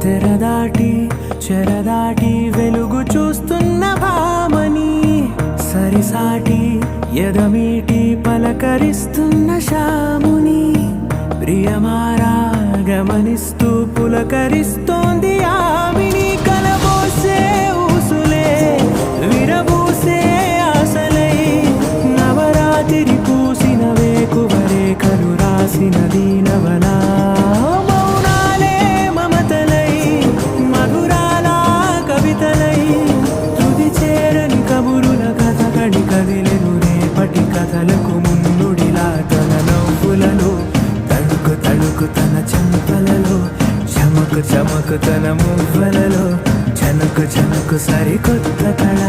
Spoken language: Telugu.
తెరదాటి చెరదాటి వెలుగు చూస్తున్న భామని సరిసాటి ఎదమీటి పలకరిస్తున్న శాముని ప్రియమారా గమనిస్తూ పులకరిస్తోంది ఆవిని కలబోసే ఊసులే విరబూసే ఆశలై నవరాత్రి పూసిన వేకువరే కలు రాసిన దీనవనా మౌనాలే మమతలై మధురాల కవితలై తుది చేరని కబురుల కథ కడి కదిలెను రేపటి కథలకు మున్నుడిలా తన నవ్వులలో తడుకు తడుకు తన చెంపలలో చమకు చమకు తన మువ్వలలో చనకు చనకు సరికొత్త కళ